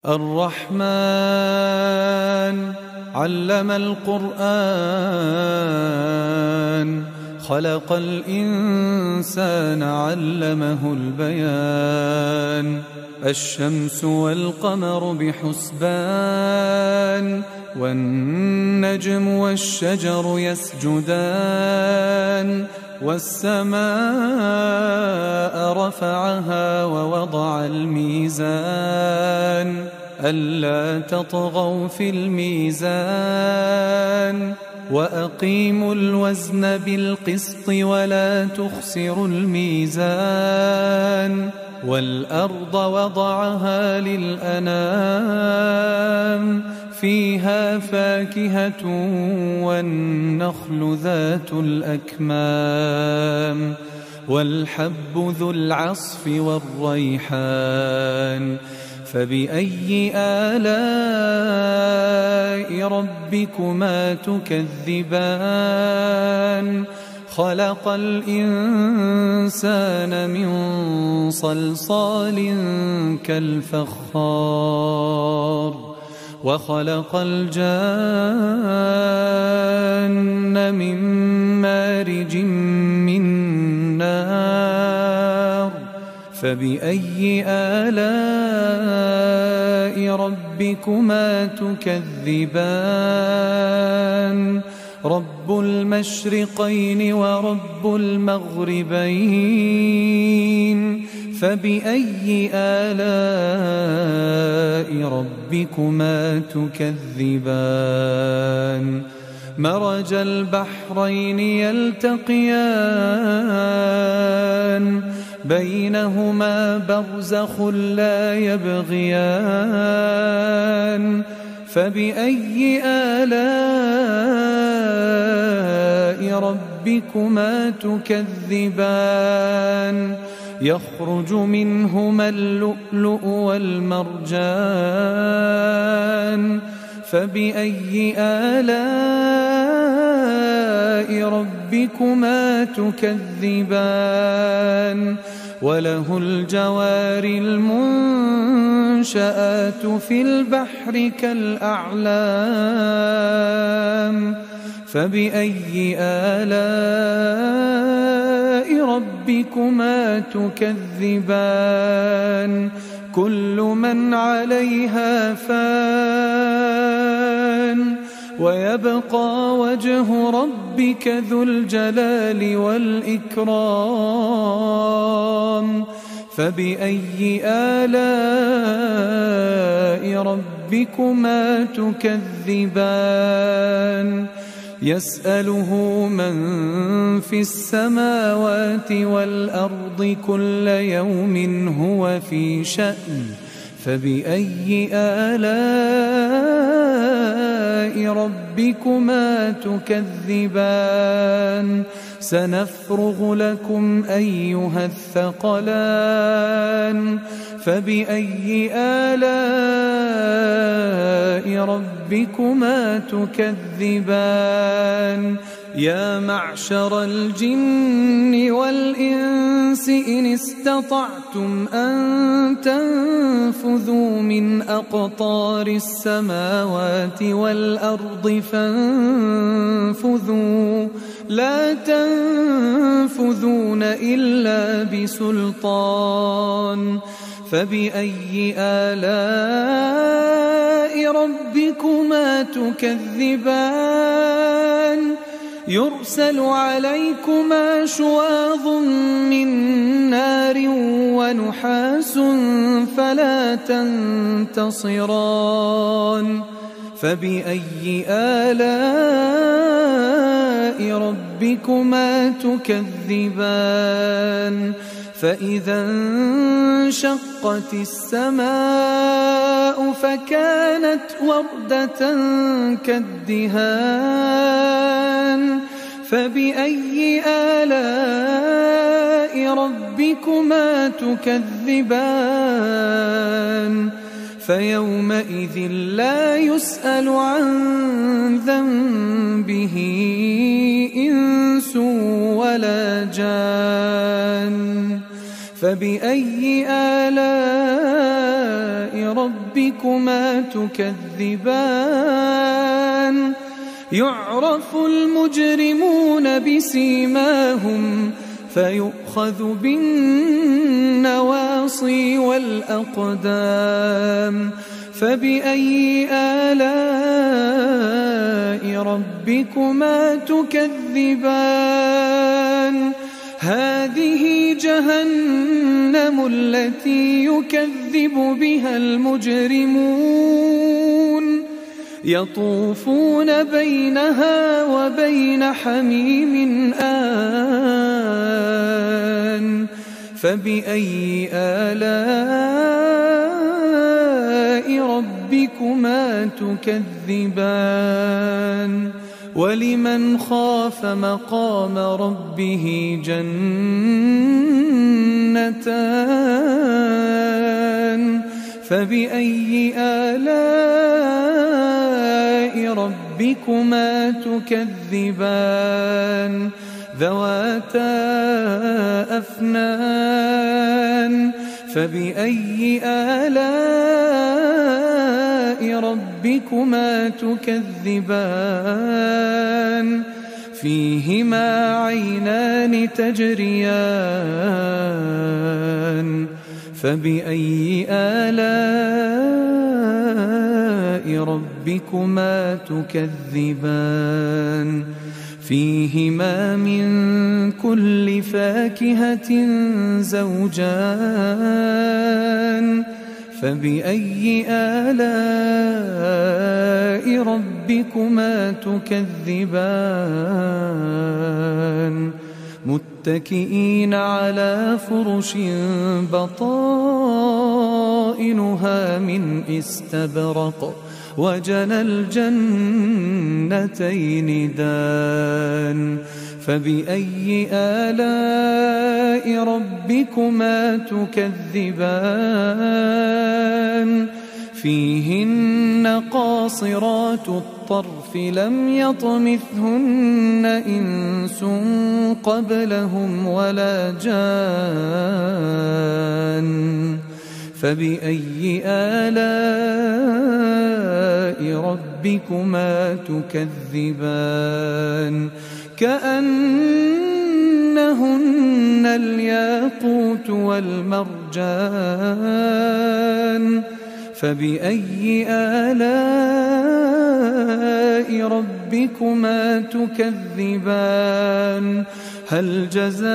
الرحمن علم القرآن خلق الإنسان علمه البيان الشمس والقمر بحسبان والنجم والشجر يسجدان والسماء رفعها ووضع الميزان ألا تطغوا في الميزان وأقيموا الوزن بالقسط ولا تخسروا الميزان والأرض وضعها للأنام فيها فاكهة والنخل ذات الأكمام والحب ذو العصف والريحان فبأي آلاء ربكما تكذبان خلق الإنسان من صلصال كالفخار وخلق الجان من مارج من نار فبأي آلاء ربكما تكذبان رب المشرقين ورب المغربين فبأي آلاء ربكما تكذبان مرج البحرين يلتقيان بينهما برزخ لا يبغيان فبأي آلاء ربكما تكذبان يخرج منهما اللؤلؤ والمرجان فبأي آلاء ربكما تكذبان وله الجوار المنشآت في البحر كالأعلام فبأي آلاء ربكما تكذبان كل من عليها فان ويبقى وجه ربك ذو الجلال والإكرام فبأي آلاء ربكما تكذبان يسأله من في السماوات والأرض كل يوم هو في شأن فبأي آلاء ربكما تكذبان سنفرغ لكم أيها الثقلان فبأي آلاء ربكما تكذبان يا معشر الجن والإنس إن استطعتم أن تنفذوا من أقطار السماوات والأرض فانفذوا لا تنفذون إلا بسلطان فبأي آلاء ربكما تكذبان يرسل عليكما شواظ من نار ونحاس فلا تنتصران فبأي آلاء ربكما تكذبان فإذا انشقت السماء فكانت وردة كالدهان فبأي آلاء ربكما تكذبان فيومئذ لا يسأل عن ذنبه إنس ولا جان فبأي آلاء ربكما تكذبان يعرف المجرمون بسيماهم فيؤخذ بالنواصي والأقدام فبأي آلاء ربكما تكذبان هذه جهنم التي يكذب بها المجرمون يطوفون بينها وبين حميم آن فبأي آلاء ربكما تكذبان ولمن خاف مقام ربه جنتان فبأي آلاء ربكما تكذبان ذواتا أفنان فبأي آلاء ربكما تكذبان فيهما عينان تجريان فبأي آلاء ربكما تكذبان فيهما من كل فاكهة زوجان فبأي آلاء ربكما تكذبان متكئين على فرش بطائنها من استبرق وجنى الجنتين دان فبأي آلاء ربكما تكذبان فيهن قاصرات الطرف لم يطمثهن إنس قبلهم ولا جان فبأي آلاء ربكما تكذبان كأنهن الياقوت والمرجان فبأي آلاء ربكما تكذبان هل جزاء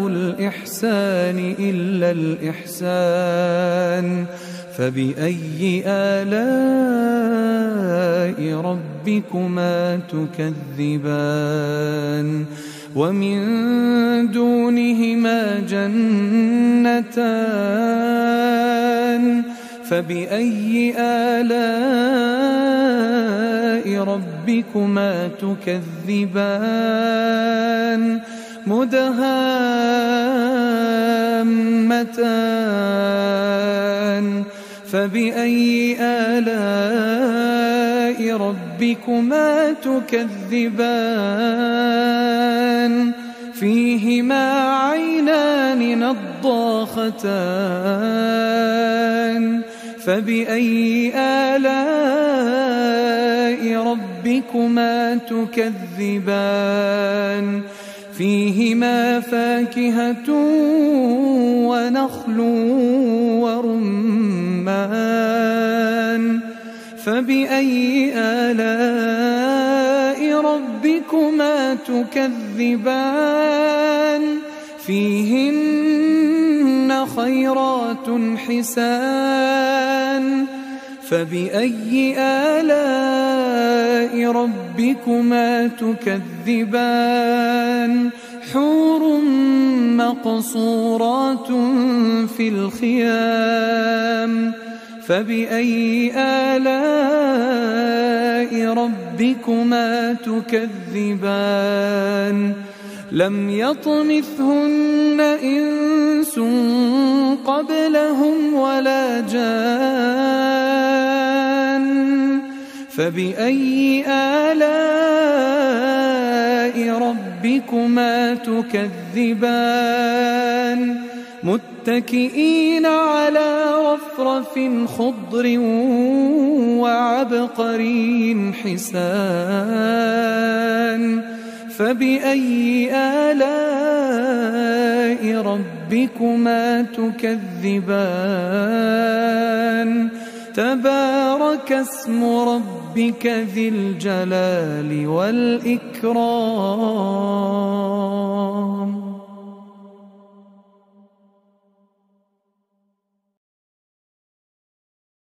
الإحسان إلا الإحسان فبأي آلاء ربكما تكذبان ومن دونهما جنتان فبأي آلاء ربكما تكذبان مدهامتان فبأي آلاء ربكما تكذبان فيهما عينان نضاختان فبأي آلاء ربكما تكذبان فيهما فاكهة ونخل ورمان فبأي آلاء ربكما تكذبان فيهن خيرات حسان فبأي آلاء ربكما تكذبان حور مقصورات في الخيام فبأي آلاء ربكما تكذبان لم يطمثهن إنس قبلهم ولا جان فبأي آلاء ربكما ربكما تكذبان متكئين على رفرف خضر وعبقري حسان فبأي آلاء ربكما تكذبان تبارك اسم ربك ذي الجلال والإكرام.